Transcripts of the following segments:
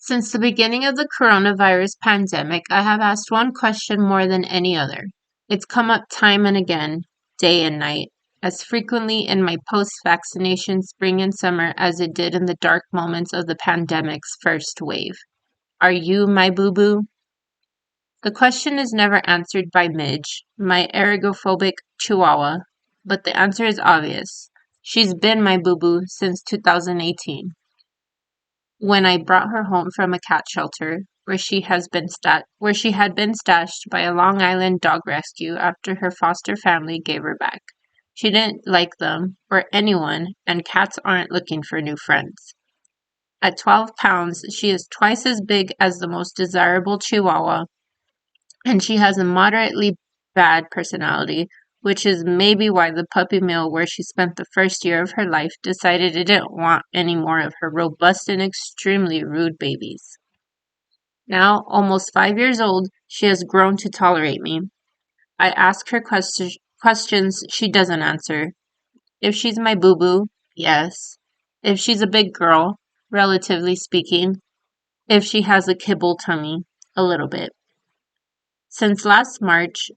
Since the beginning of the coronavirus pandemic, I have asked one question more than any other. It's come up time and again, day and night, as frequently in my post vaccination spring and summer as it did in the dark moments of the pandemic's first wave. Are you my boo boo? The question is never answered by Midge, my ergophobic chihuahua, but the answer is obvious. She's been my boo boo since 2018. When I brought her home from a cat shelter where she had been stashed by a Long Island dog rescue after her foster family gave her back. She didn't like them or anyone, and cats aren't looking for new friends. At 12 pounds, she is twice as big as the most desirable Chihuahua, and she has a moderately bad personality, which is maybe why the puppy mill where she spent the first year of her life decided it didn't want any more of her robust and extremely rude babies. Now, almost 5 years old, she has grown to tolerate me. I ask her questions she doesn't answer. If she's my boo-boo, yes. If she's a big girl, relatively speaking. If she has a kibble tummy, a little bit. Since last March,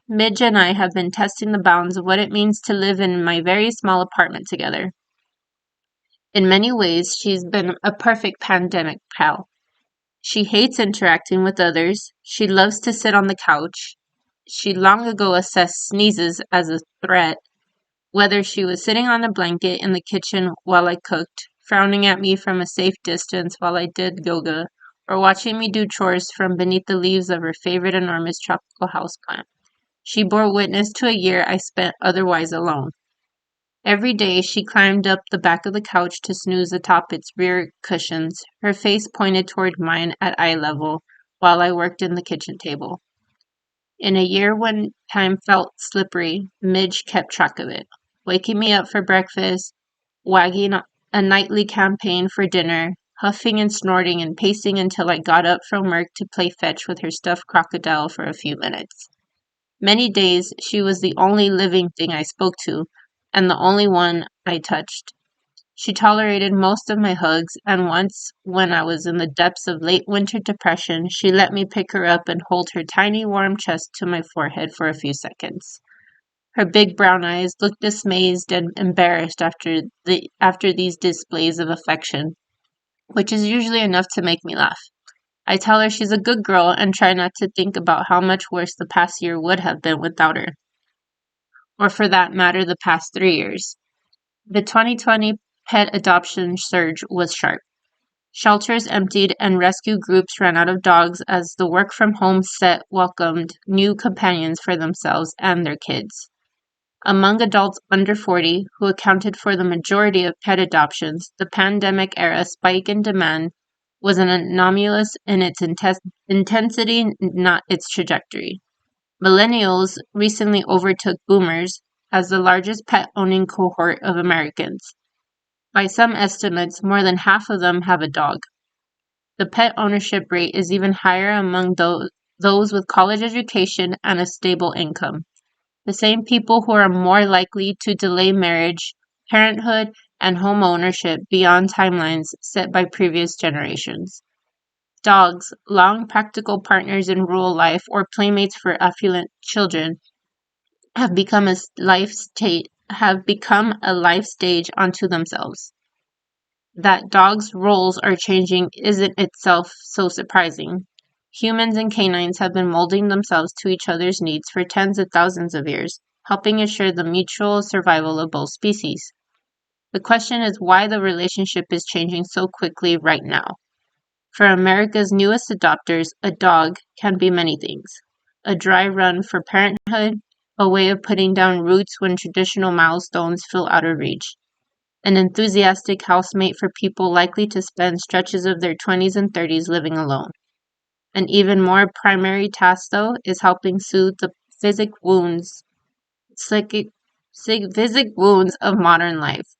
Midge and I have been testing the bounds of what it means to live in my very small apartment together. In many ways, she's been a perfect pandemic pal. She hates interacting with others. She loves to sit on the couch. She long ago assessed sneezes as a threat, whether she was sitting on a blanket in the kitchen while I cooked, frowning at me from a safe distance while I did yoga, or watching me do chores from beneath the leaves of her favorite enormous tropical houseplant. She bore witness to a year I spent otherwise alone. Every day she climbed up the back of the couch to snooze atop its rear cushions, her face pointed toward mine at eye level, while I worked in the kitchen table. In a year when time felt slippery, Midge kept track of it, waking me up for breakfast, wagging a nightly campaign for dinner, huffing and snorting and pacing until I got up from work to play fetch with her stuffed crocodile for a few minutes. Many days she was the only living thing I spoke to, and the only one I touched. She tolerated most of my hugs, and once, when I was in the depths of late winter depression, she let me pick her up and hold her tiny warm chest to my forehead for a few seconds. Her big brown eyes looked dismayed and embarrassed after these displays of affection, which is usually enough to make me laugh. I tell her she's a good girl and try not to think about how much worse the past year would have been without her. Or for that matter, the past 3 years. The 2020 pet adoption surge was sharp. Shelters emptied and rescue groups ran out of dogs as the work from home set welcomed new companions for themselves and their kids. Among adults under 40, who accounted for the majority of pet adoptions, the pandemic era spike in demand was an anomalous in its intensity, not its trajectory. Millennials recently overtook boomers as the largest pet-owning cohort of Americans. By some estimates, more than half of them have a dog. The pet ownership rate is even higher among those with college education and a stable income. The same people who are more likely to delay marriage, parenthood, and home ownership beyond timelines set by previous generations. Dogs, long practical partners in rural life or playmates for affluent children, have become a life stage unto themselves. That dogs' roles are changing isn't itself so surprising. Humans and canines have been molding themselves to each other's needs for tens of thousands of years, helping ensure the mutual survival of both species. The question is why the relationship is changing so quickly right now. For America's newest adopters, a dog can be many things. A dry run for parenthood, a way of putting down roots when traditional milestones feel out of reach. An enthusiastic housemate for people likely to spend stretches of their 20s and 30s living alone. An even more primary task, though, is helping soothe the physic wounds of modern life.